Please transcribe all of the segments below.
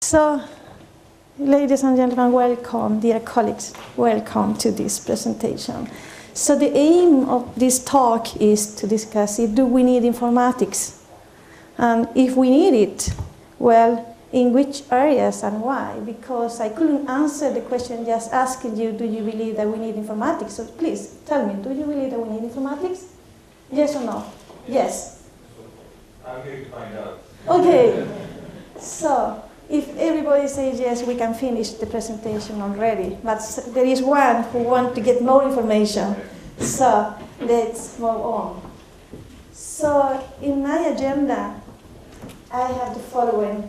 So, ladies and gentlemen, welcome, dear colleagues, welcome to this presentation. So the aim of this talk is to discuss, do we need informatics? And if we need it, well, in which areas and why? Because I couldn't answer the question just asking you, do you believe that we need informatics? So please, tell me, do you believe that we need informatics? Yes or no? Yes. I'm going to find out. Okay. So, if everybody says yes, we can finish the presentation already. But there is one who wants to get more information. So let's move on. So in my agenda, I have the following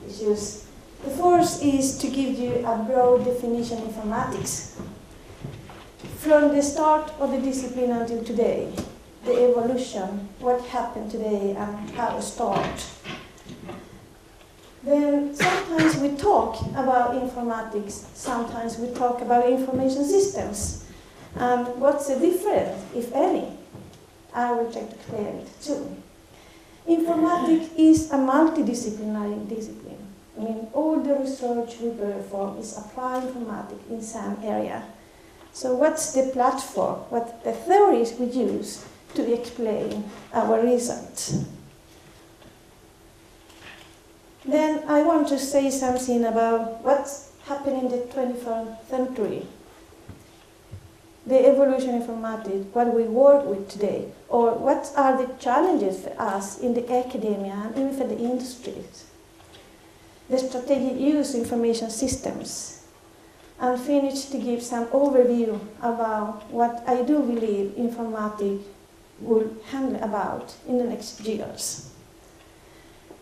issues. The first is to give you a broad definition of informatics. From the start of the discipline until today, the evolution, what happened today and how to start. Then sometimes we talk about informatics, sometimes we talk about information systems. And what's the difference, if any? I will try to clear it too. Informatics is a multidisciplinary discipline. I mean, all the research we perform is applied informatics in some area. So what's the platform, what the theories we use to explain our results? Then I want to say something about what's happening in the 21st century. The evolution of informatics, what we work with today, or what are the challenges for us in the academia and even for the industries. The strategic use of information systems. And finish to give some overview about what I do believe informatics will handle about in the next years.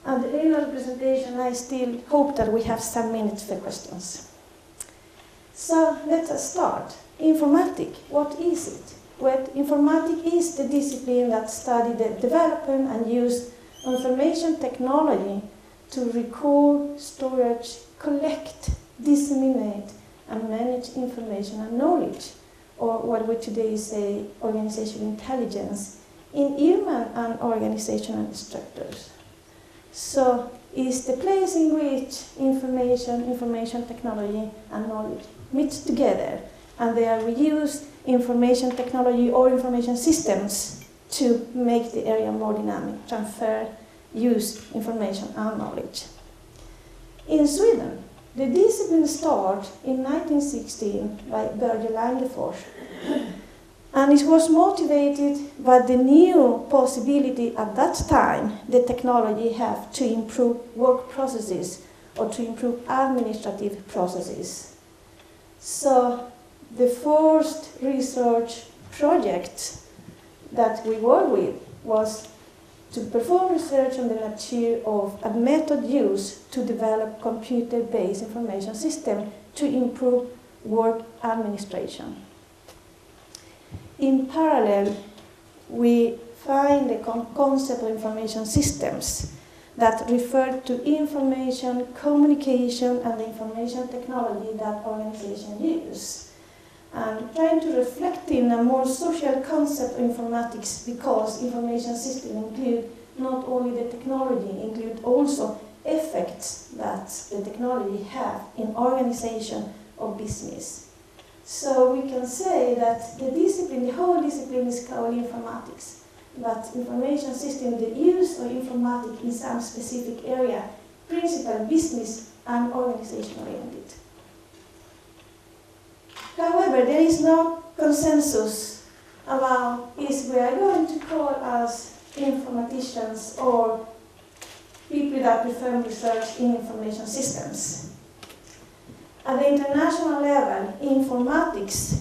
At the end of the presentation, I still hope that we have some minutes for questions. So let us start. Informatics, what is it? Well, informatics is the discipline that studies the development and use of information technology to record, storage, collect, disseminate, and manage information and knowledge, or what we today say organizational intelligence, in human and organizational structures. So it's the place in which information technology and knowledge meet together, and they are reused information technology or information systems to make the area more dynamic, transfer, use information and knowledge. In Sweden, the discipline started in 1916 by Börje Langefors, and it was motivated by the new possibility at that time the technology have to improve work processes or to improve administrative processes. So the first research project that we worked with was to perform research on the nature of a method used to develop computer-based information system to improve work administration. In parallel, we find the concept of information systems that refer to information, communication, and the information technology that organizations use. And trying to reflect in a more social concept of informatics, because information systems include not only the technology, include also effects that the technology have in organization or business. So we can say that the discipline, the whole discipline is called informatics, but information system, the use of informatics in some specific area, principal business and organization oriented. However, there is no consensus about if we are going to call us informaticians or people that perform research in information systems. At the international level, informatics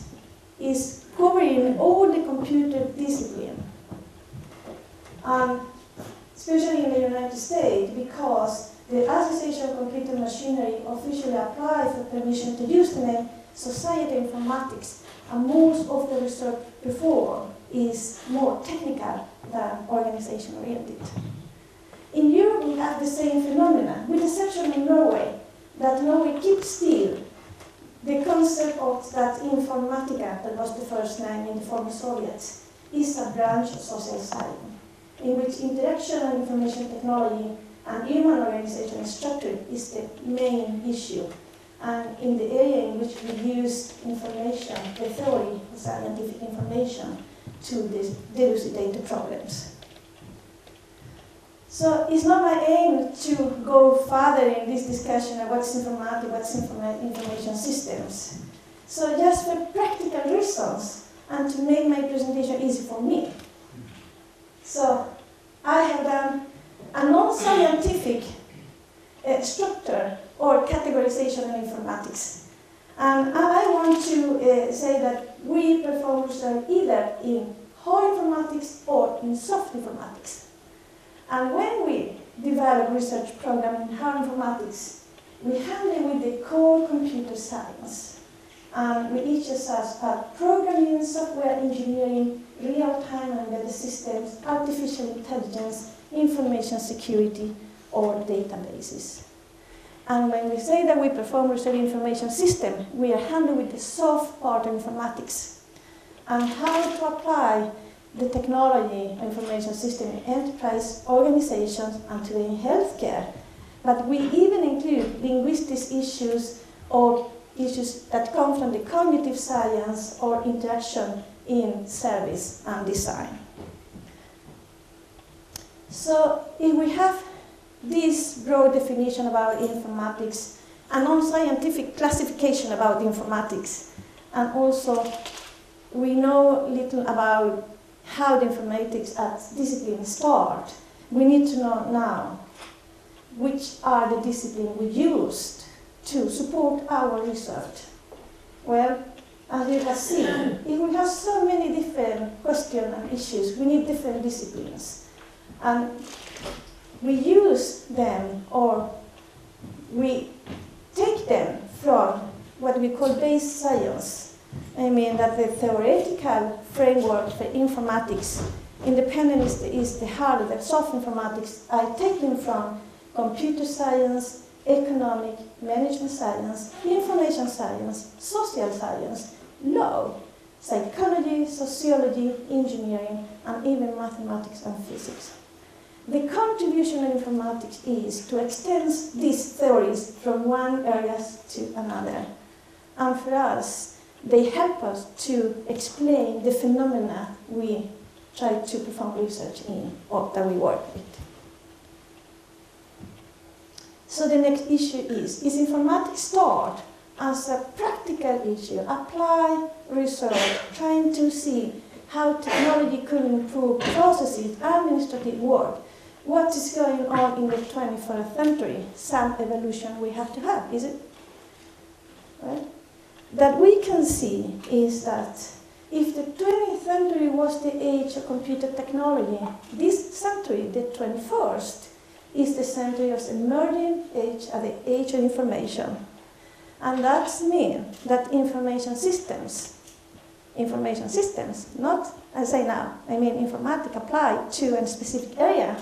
is covering all the computer discipline. Especially in the United States, because the Association of Computer Machinery officially applied for permission to use the name Society of Informatics, and most of the research performed is more technical than organization-oriented. In Europe, we have the same phenomena, with the exception of Norway, that Norway keeps still the concept of that Informatica, that was the first name in the former Soviets, is a branch of social science, in which interaction and information technology and human organizational structure is the main issue. And in the area in which we use information, the theory of scientific information, to delucidate the problems. So it's not my aim to go further in this discussion of what's informatics, what's information systems. So just for practical reasons, and to make my presentation easy for me. So I have done a non-scientific structure or categorization of informatics. And I want to say that we perform research either in hard informatics or in soft informatics. And when we develop research program in hard informatics, we handle with the core computer science. And we each assess programming, software engineering, real-time and embedded systems, artificial intelligence, information security, or databases. And when we say that we perform research information system, we are handling with the soft part of informatics and how to apply the technology information system in enterprise organizations and today in healthcare. But we even include linguistic issues or issues that come from the cognitive science or interaction in service and design. So if we have this broad definition about informatics, a non-scientific classification about informatics, and also we know little about how the informatics as discipline start, we need to know now which are the disciplines we used to support our research. Well, as you have seen, if we have so many different questions and issues, we need different disciplines. And we use them, or we take them from what we call base science. I mean that the theoretical framework for informatics, independent is the hard, the soft informatics, I take them from computer science, economic, management science, information science, social science, law, psychology, sociology, engineering, and even mathematics and physics. The contribution of informatics is to extend these theories from one area to another. And for us, they help us to explain the phenomena we try to perform research in or that we work with. So the next issue is informatics start as a practical issue, apply research, trying to see how technology could improve processes, administrative work, what is going on in the 21st century, some evolution we have to have, is it? Right? That we can see is that if the 20th century was the age of computer technology, this century, the 21st, is the century of emerging age, the age of information. And that means that information systems, not, I say now, I mean informatics applied to a specific area,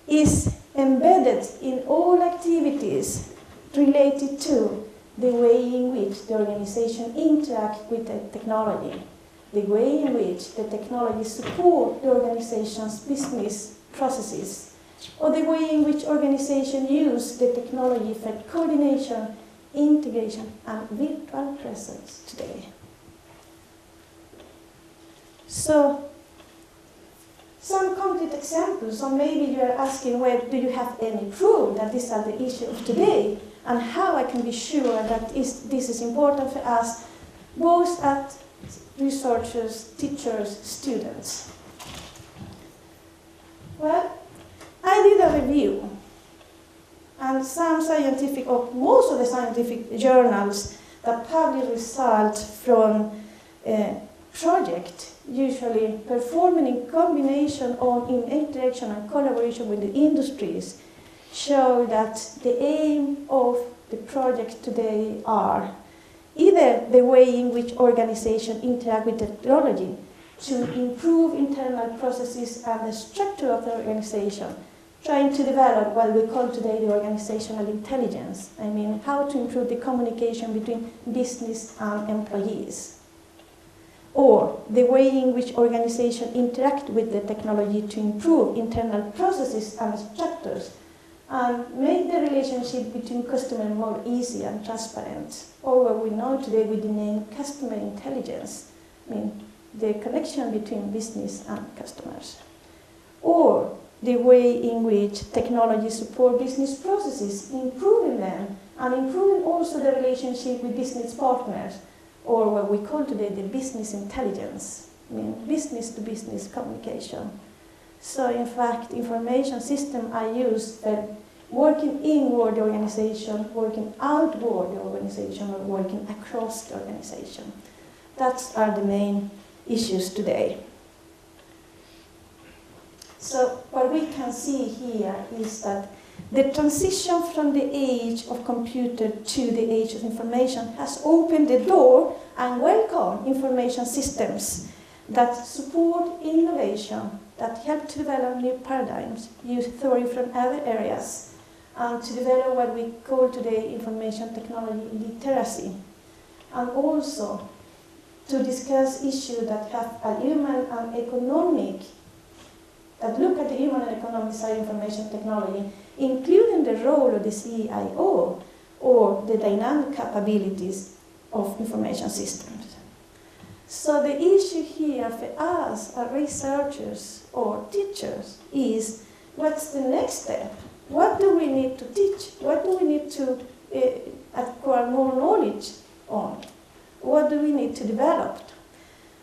is embedded in all activities related to the way in which the organization interacts with the technology, the way in which the technology supports the organization's business processes, or the way in which organizations use the technology for coordination, integration, and virtual presence today. So, some concrete examples, or maybe you're asking, well, do you have any proof that these are the issues of today? And how I can be sure that this is important for us, both as researchers, teachers, students. Well, I did a review, and some scientific, or most of the scientific journals that publish results from project, usually performing in combination or in interaction and collaboration with the industries, show that the aim of the project today are either the way in which organizations interact with technology to improve internal processes and the structure of the organization, trying to develop what we call today the organizational intelligence. I mean, how to improve the communication between business and employees. Or the way in which organizations interact with the technology to improve internal processes and structures, and make the relationship between customers more easy and transparent. Or what we know today with the name customer intelligence, I mean the connection between business and customers. Or the way in which technology support business processes, improving them, and improving also the relationship with business partners, or what we call today the business intelligence, I mean business-to-business communication. So in fact, information systems are used for working inward the organization, working outward the organization, or working across the organization. That are the main issues today. So what we can see here is that the transition from the age of computer to the age of information has opened the door and welcome information systems that support innovation, that help to develop new paradigms, use theory from other areas, and to develop what we call today information technology literacy, and also to discuss issues that have a human and economic, that look at the human and economic side of information technology, including the role of the CIO or the dynamic capabilities of information systems. So the issue here for us as researchers or teachers is, what's the next step? What do we need to teach? What do we need to acquire more knowledge on? What do we need to develop?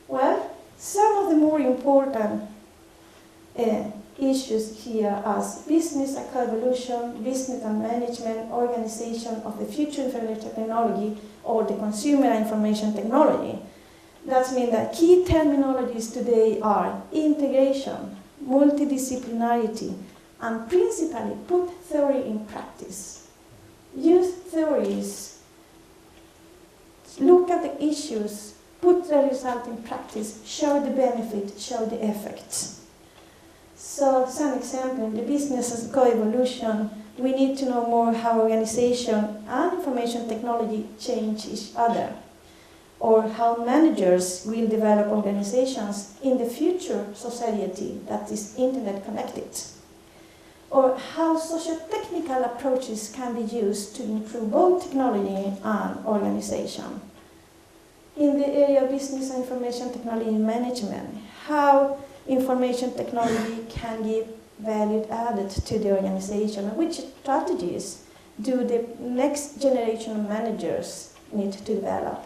Well, some of the more important issues here as business evolution, business and management, organization of the future information technology, or the consumer information technology. That means that key terminologies today are integration, multidisciplinarity, and principally put theory in practice. Use theories, look at the issues, put the result in practice, show the benefit, show the effects. So some example, in the business co-evolution, we need to know more how organization and information technology change each other, or how managers will develop organizations in the future society that is internet connected, or how socio-technical approaches can be used to improve both technology and organization. In the area of business and information technology management, how information technology can give value added to the organization, and which strategies do the next generation of managers need to develop.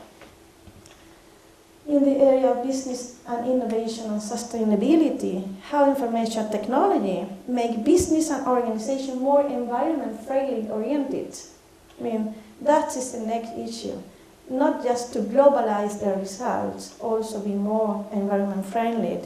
In the area of business and innovation and sustainability, how information technology make business and organization more environment-friendly oriented. I mean, that is the next issue. Not just to globalize the results, also be more environment-friendly,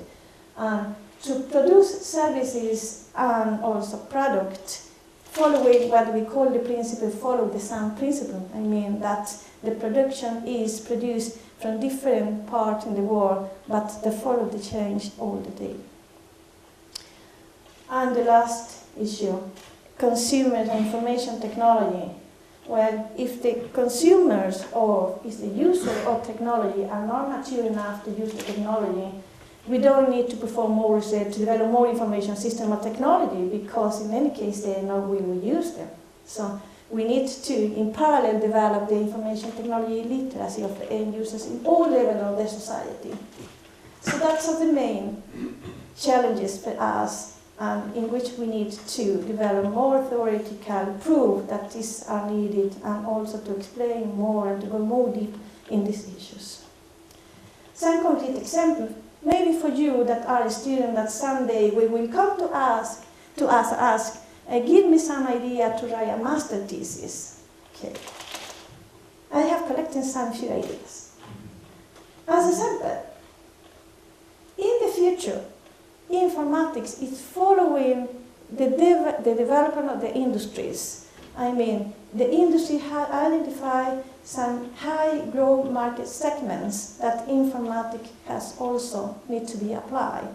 and to produce services and also product following what we call the principle, follow the sun principle. I mean that the production is produced from different parts in the world, but they follow the change all the day. And the last issue, consumer and information technology. Well, if the consumers or if the user of technology are not mature enough to use the technology, we don't need to perform more research to develop more information system or technology, because in any case they know we will use them. So we need to, in parallel, develop the information technology literacy of the end users in all levels of the society. So that's one of the main challenges for us, in which we need to develop more theoretical proof that these are needed, and also to explain more and to go more deep in these issues. Some concrete examples, maybe for you that are a student that someday we will come to us ask, give me some idea to write a master thesis. Okay. I have collected some few ideas. As a sample, in the future, informatics is following the development of the industries. I mean, the industry has identified some high growth market segments that informatics has also need to be applied.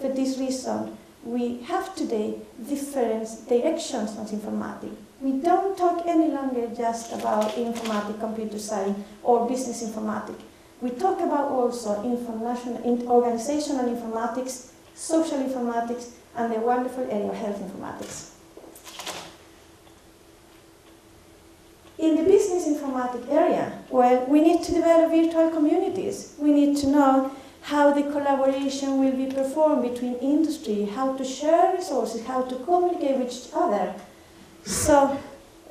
For this reason, we have today different directions of informatics. We don't talk any longer just about informatics, computer science, or business informatics. We talk about also organizational informatics, social informatics, and the wonderful area of health informatics. In the business informatics area, well, we need to develop virtual communities. We need to know how the collaboration will be performed between industry, how to share resources, how to communicate with each other. So,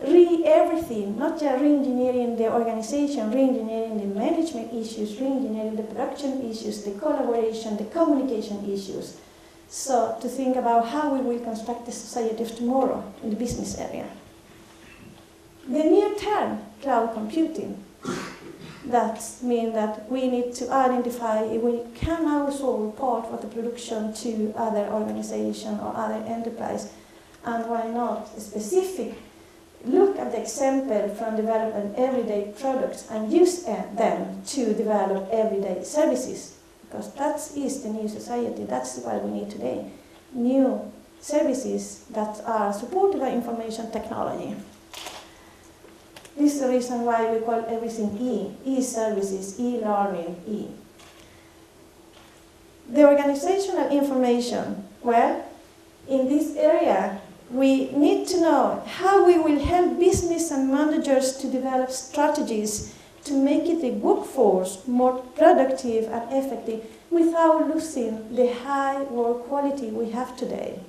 everything, not just re-engineering the organization, re-engineering the management issues, re-engineering the production issues, the collaboration, the communication issues. So, to think about how we will construct the society of tomorrow in the business area. The new term, cloud computing, that means that we need to identify if we can also report for the production to other organizations or other enterprise, and why not specific. Look at the example from developing everyday products and use them to develop everyday services, because that is the new society. That's what we need today. New services that are supported by information technology. This is the reason why we call everything e-services, e-learning, e. The organizational information, well, in this area, we need to know how we will help business and managers to develop strategies to make it the workforce more productive and effective without losing the high work quality we have today.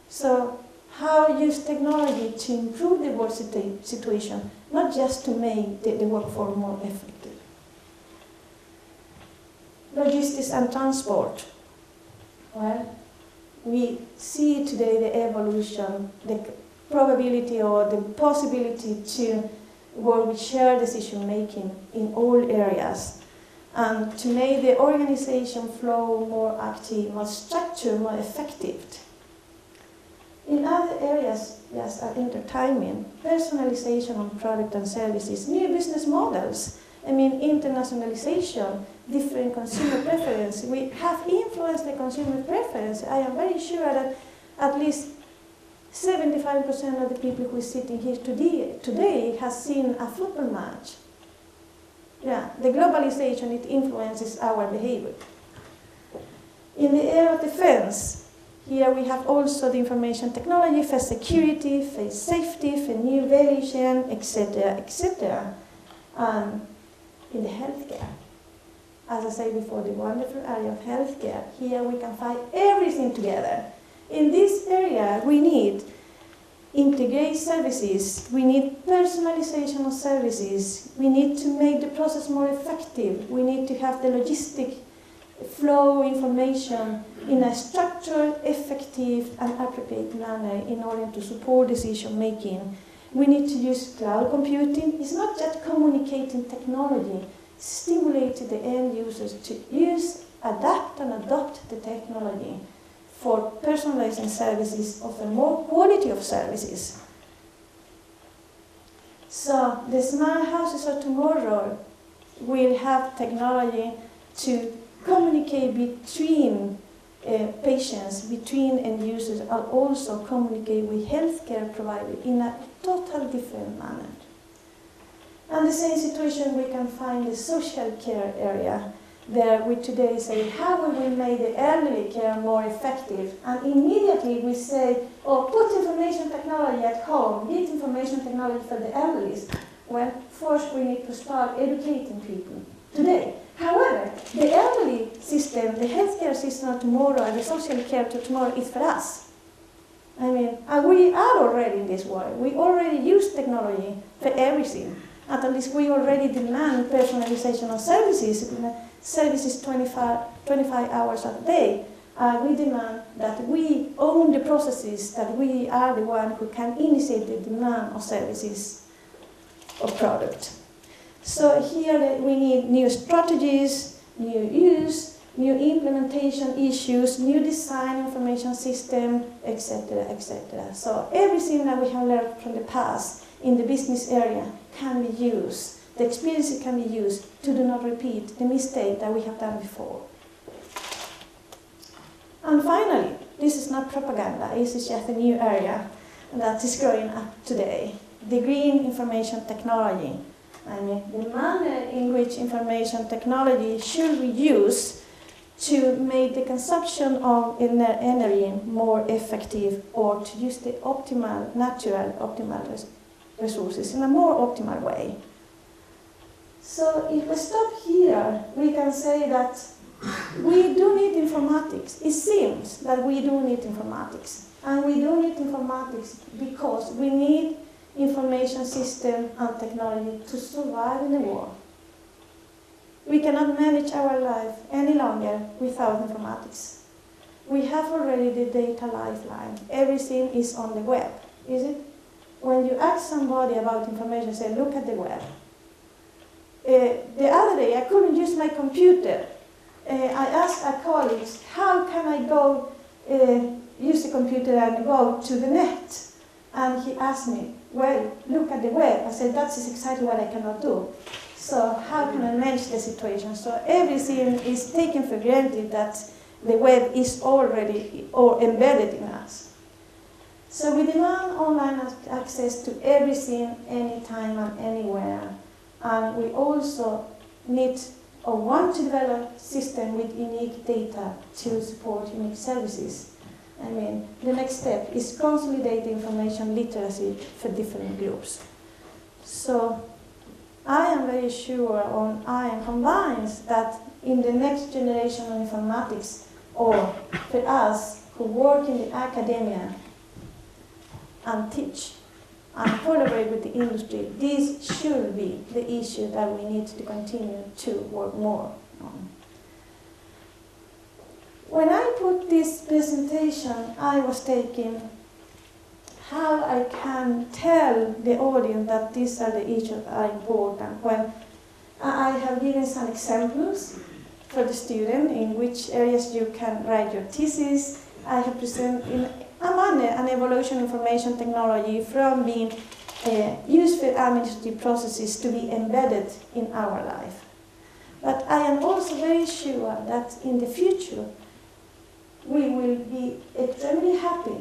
So, how use technology to improve the work situation, not just to make the workforce more effective. Logistics and transport. Well, we see today the evolution, the probability or the possibility to work with shared decision making in all areas, and to make the organization flow more active, more structured, more effective. In other areas, yes, entertainment, personalization of product and services, new business models, internationalization, different consumer preference. We have influenced the consumer preference. I am very sure that at least 75% of the people who are sitting here today has seen a football match. Yeah, the globalization, it influences our behavior. In the area of defense, here we have also the information technology for security, for safety, for new value chain, etc., etc. In the healthcare, as I said before, the wonderful area of healthcare, here we can find everything together. In this area, we need integrated services, we need personalization of services, we need to make the process more effective, we need to have the logistic flow information in a structured, effective, and appropriate manner in order to support decision making. We need to use cloud computing. It's not just communicating technology, stimulating the end users to use, adapt, and adopt the technology for personalizing services, offer more quality of services. So the smart houses of tomorrow will have technology to communicate between patients, between end users, and also communicate with healthcare providers in a totally different manner. And the same situation we can find in the social care area, there we today say how we will make the elderly care more effective, and immediately we say, oh, put information technology at home, get information technology for the elderly. Well, first we need to start educating people today. However, the elderly system, the healthcare system of tomorrow, and the social care to tomorrow is for us. And we are already in this world. We already use technology for everything. At least we already demand personalization of services, services 25 hours a day. We demand that we own the processes, that we are the one who can initiate the demand of services or product. So here we need new strategies, new use, new implementation issues, new design information system, etc., etc. So everything that we have learned from the past in the business area can be used. The experience can be used to do not repeat the mistake that we have done before. And finally, this is not propaganda, this is just a new area that is growing up today. The green information technology. The manner in which information technology should be used to make the consumption of energy more effective, or to use the optimal resources in a more optimal way. So if we stop here, we can say that we do need informatics. It seems that we do need informatics. And we do need informatics because we need information system and technology to survive in the war. We cannot manage our life any longer without informatics. We have already the data lifeline. Everything is on the web, is it? When you ask somebody about information, say, look at the web. The other day, I couldn't use my computer. I asked a colleague, how can I go use the computer and go to the net? And he asked me, well, look at the web. I said, that is exactly what I cannot do. So how can I manage the situation? So everything is taken for granted that the web is already embedded in us. So we demand online access to everything, anytime and anywhere. And we also need or want to develop a system with unique data to support unique services. I mean, the next step is consolidate information literacy for different groups. So I am very sure, or I am convinced that in the next generation of informatics, or for us who work in the academia and teach and collaborate with the industry, this should be the issue that we need to continue to work more on. When I put this presentation, I was thinking how I can tell the audience that these are the issues that are important. When I have given some examples for the student in which areas you can write your thesis. I have presented an evolution of information technology from being used for administrative processes to be embedded in our life. But I am also very sure that in the future we will be extremely happy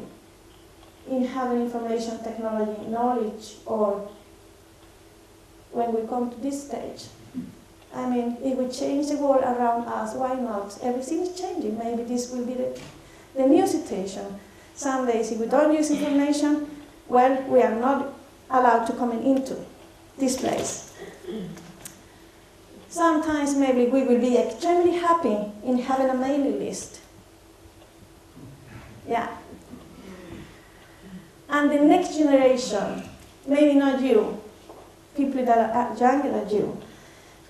in having information technology knowledge, or when we come to this stage. I mean, if we change the world around us, why not? Everything is changing. Maybe this will be the new situation. Some days, if we don't use information, well, we are not allowed to come into this place. Sometimes maybe we will be extremely happy in having a mailing list. Yeah. And the next generation, maybe not you, people that are younger than you,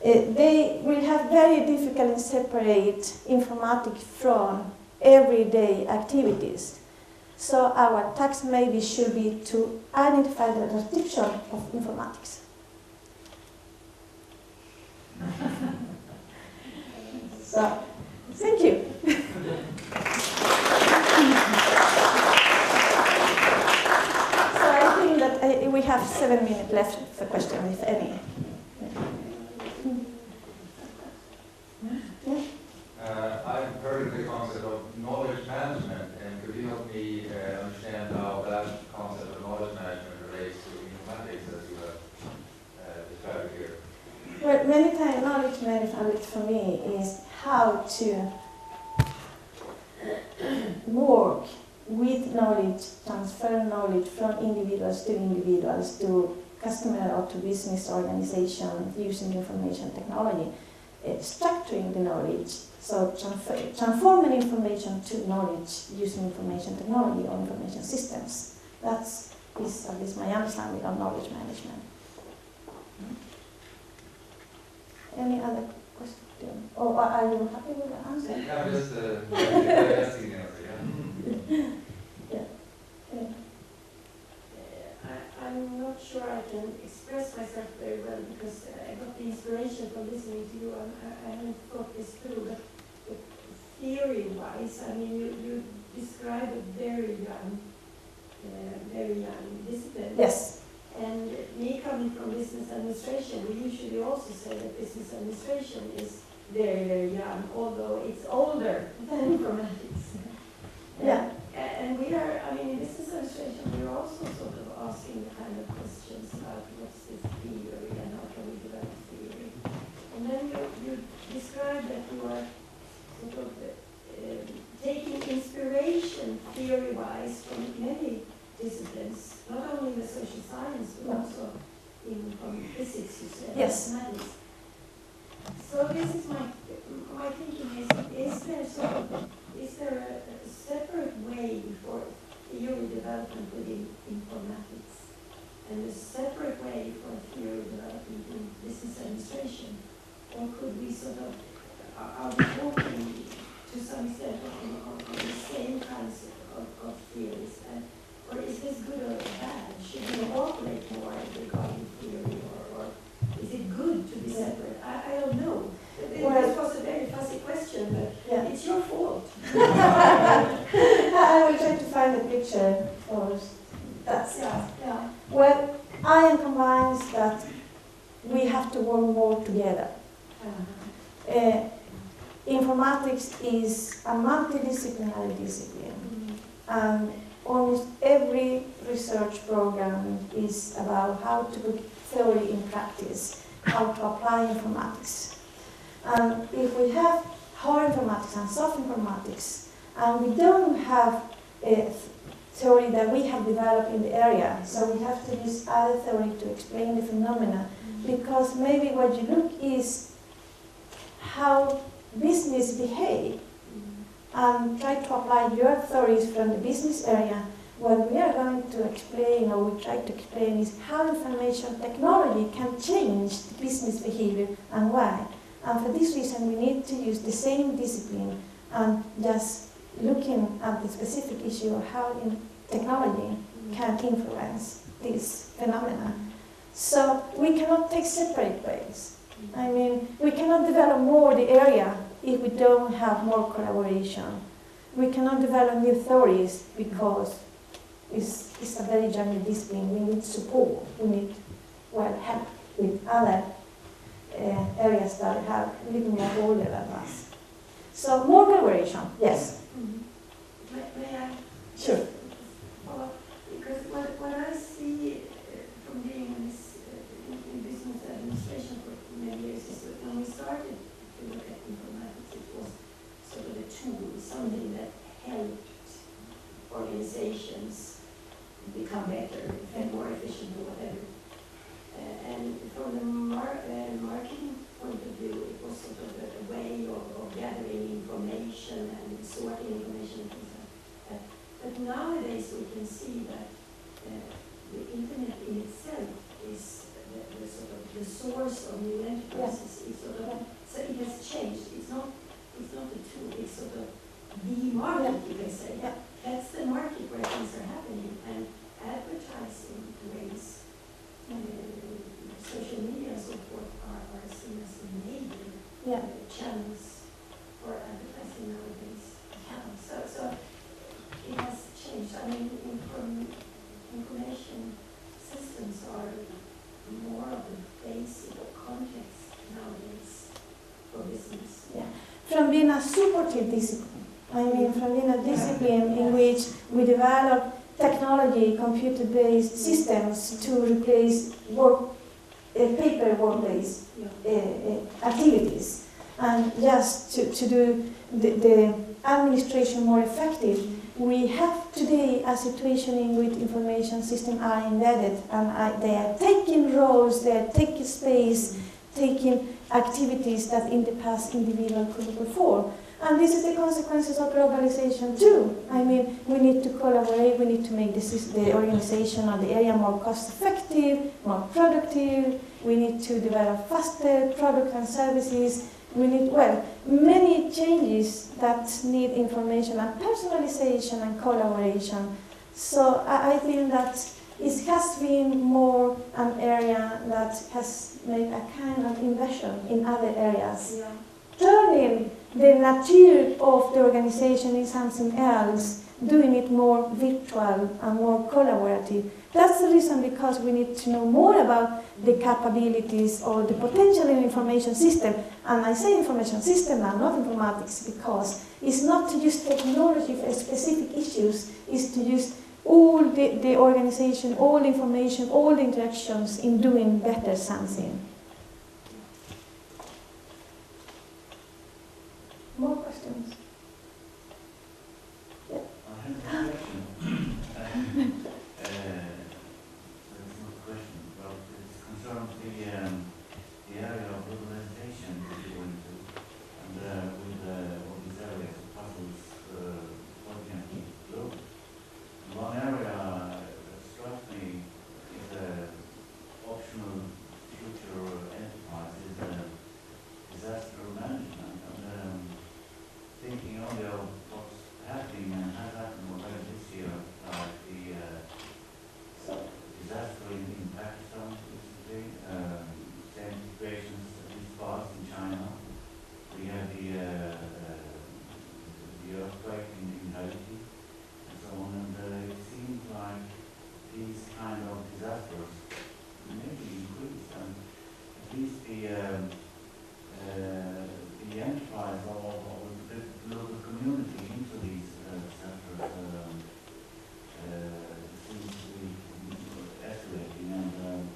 they will have very difficult to separate informatics from everyday activities. So our task maybe should be to identify the restriction of informatics. So, thank you. So I think that we have 7 minutes left for questions, if any. I've heard the concept of knowledge management, and could you help me understand how that concept of knowledge management relates to informatics as you have described here? Well, many times knowledge management for me is how to work with knowledge, transfer knowledge from individuals to customer or to business organization using information technology, structuring the knowledge, so transforming information to knowledge using information technology or information systems. That is at least my understanding of knowledge management. Any other question? Or are you happy with the answer? Yeah, I'm just asking the answer, yeah. I'm not sure I can express myself very well because I got the inspiration from listening to you, and I haven't thought this through, but theory-wise, I mean, you describe a very young discipline. Yes. And me coming from business administration, we usually also say that business administration is very, very young, although it's older than informatics. Yeah. And we are, I mean, in business administration, we're also sort of asking the kind of questions about what's this theory and how can we develop theory. And then you described that you are sort of taking inspiration theory-wise from many disciplines, not only the social science, but also from physics, you said. Yes. Mathematics. So this is my thinking is there a separate way for theory development within informatics and a separate way for theory development in business administration? Or could we sort of, are we talking to some extent on the same kinds of theories? Or is this good or bad? Should we cooperate more regarding theory, or is it good to be separate? I don't know. This was a very fuzzy question, but it's your fault. I will try to find a picture first. That's yeah. Well, I am convinced that we have to work more together. Informatics is a multidisciplinary discipline, and almost every research program is about how to put theory in practice, how to apply informatics. And if we have hard informatics and soft informatics, and we don't have a theory that we have developed in the area, so we have to use other theory to explain the phenomena, because maybe what you look is how business behave, and try to apply your theories from the business area. What we are going to explain, or we try to explain, is how information technology can change the business behavior and why. And for this reason, we need to use the same discipline and just looking at the specific issue of how technology can influence this phenomena. So we cannot take separate ways. I mean, we cannot develop more the area if we don't have more collaboration. We cannot develop new theories because it's a very young discipline. We need support. We need help with other areas that have a little more older than us. So more collaboration, yes. May I? Sure. Well, because what I see from being in business administration for many years is that when we started to look at informatics, it was sort of a tool, something that helped organizations become better and more efficient or whatever. And from the marketing point of view, it was sort of a way of gathering information and sorting information and things like that. But nowadays we can see that the internet in itself is the sort of the source of new enterprises. It's sort of, so it has changed. It's not a tool. It's sort of the market, you can say. That's the market where things are happening, and advertising ways, social media and so forth are seen as major channels for advertising nowadays. So it has changed. I mean, information systems are more of the basic context nowadays for business. From being a supportive discipline, from being a discipline in which we develop technology, computer-based systems to replace paper work-based activities, and just to do the administration more effective. We have today a situation in which information systems are embedded, and they are taking roles, they are taking space, taking activities that in the past individuals could perform. And this is the consequences of globalization too. I mean, we need to collaborate, we need to make the organization or the area more cost-effective, more productive, we need to develop faster products and services. We need, many changes that need information and personalization and collaboration. So I think that it has been more an area that has made a kind of invasion in other areas. Turning the nature of the organization in something else, doing it more virtual and more collaborative. That's the reason, because we need to know more about the capabilities or the potential in information system. And I say information system and not informatics, because it's not to use technology for specific issues, it's to use all the organization, all information, all the interactions in doing better something. More questions? Yeah. I have a question. It's not a question, but it's concerning the the area of representation that you go into, and with all these areas of puzzles, what can be looked. One area that struck me is the optional future enterprise is disaster management, and thinking only of what's happening and has happened already this year, like the disaster in Pakistan recently, same situations at least for us in China. We had the earthquake in Haiti and so on, and it seems like these kind of disasters maybe increase, and at least the enterprise of the local community into these centers seems to be escalating, and it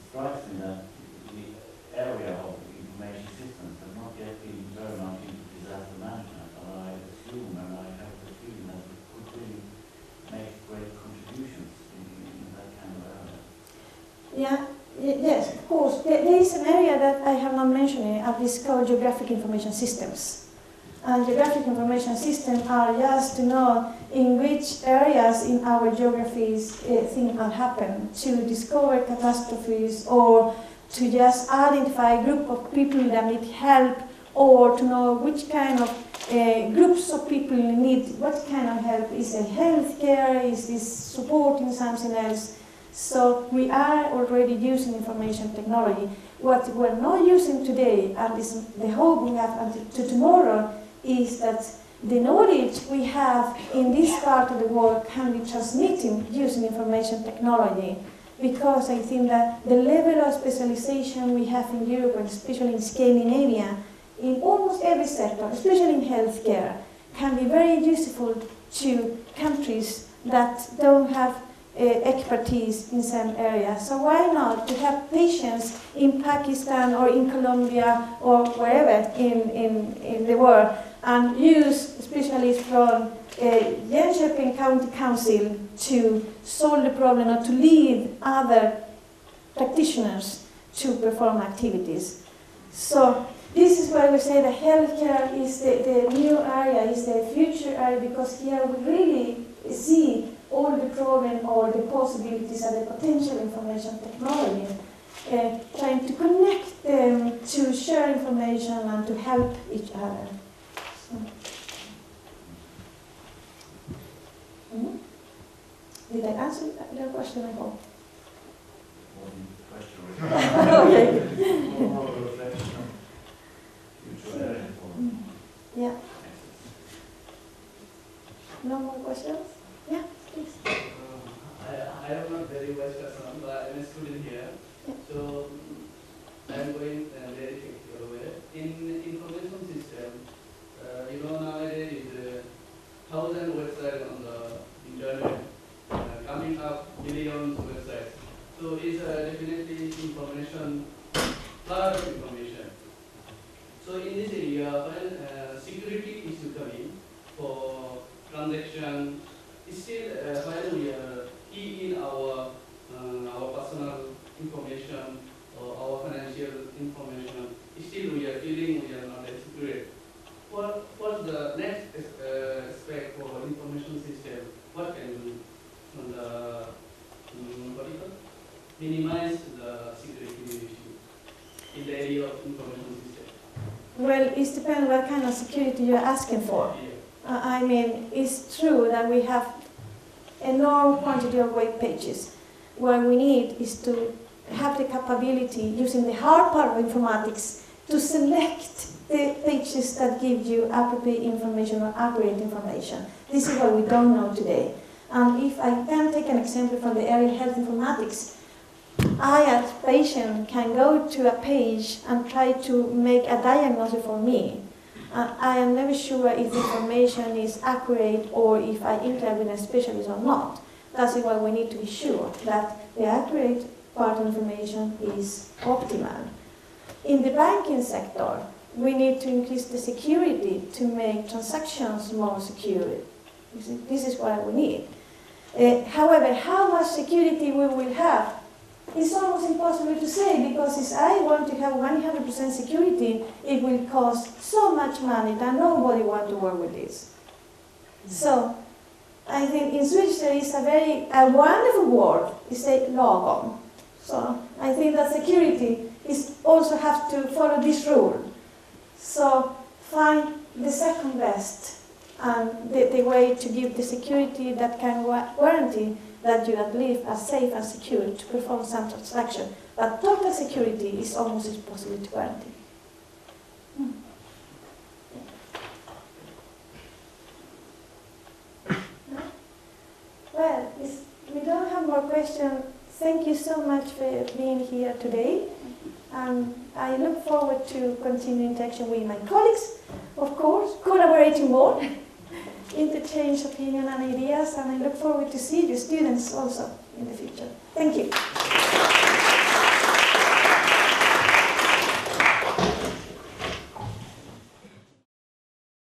strikes me that the area of information systems have not yet been very much into disaster management, and I assume and I have the feeling that it could really make great contributions in that kind of area. Yeah, yes, of course. There is an area that I have not mentioned, are these called geographic information systems. And geographic information systems are just to know in which areas in our geographies things have happened, to discover catastrophes, or to just identify a group of people that need help, or to know which kind of groups of people need what kind of help. Is it healthcare? Is this supporting something else? So we are already using information technology. What we're not using today, and is the hope we have until tomorrow, is that the knowledge we have in this part of the world can be transmitted using information technology. Because I think that the level of specialization we have in Europe, and especially in Scandinavia, in almost every sector, especially in healthcare, can be very useful to countries that don't have expertise in some areas. So why not to have patients in Pakistan or in Colombia or wherever in the world, and use specialists from Jönköping County Council to solve the problem or to lead other practitioners to perform activities. So this is why we say that healthcare is the new area, is the future area, because here we really see all the problem or the possibilities and the potential information technology, trying to connect them to share information and to help each other. So. Did I answer your question, I hope? Okay. More reflection. Yeah. No more questions? Yeah, please. I am not very much concerned, but I'm a student here. Yeah. So I am going very technical way. In information system, nowadays is 1,000 websites on the internet, coming up millions of websites. So it's definitely information, lot of information. So in this area, when security issue coming for transaction, still when we are key in our personal information or our financial information, still we are feeling we are not secure. What's the next aspect for information system? What can we do on the minimize the security issue in the area of information system? Well, it depends what kind of security you're asking for. Yeah. I mean, it's true that we have enormous quantity of web pages. What we need is to have the capability, using the hard part of informatics, to select the pages that give you appropriate information or accurate information. This is what we don't know today. And if I can take an example from the area of health informatics, I as patient can go to a page and try to make a diagnosis for me. I am never sure if the information is accurate or if I interact with a specialist or not. That's why we need to be sure that the accurate part of information is optimal. In the banking sector, we need to increase the security to make transactions more secure. This is what we need. However, how much security we will have it's almost impossible to say, because if I want to have 100% security, it will cost so much money that nobody wants to work with this. So I think in Swedish there is a wonderful word, it's a lagom. So I think that security is also have to follow this rule. So find the second best and the way to give the security that can guarantee that you at least are safe and secure to perform some transaction. But total security is almost impossible to guarantee. Well, we don't have more questions. Thank you so much for being here today. I look forward to continue interaction with my colleagues, of course, collaborating more, interchange opinion and ideas, and I look forward to see you students also in the future. Thank you.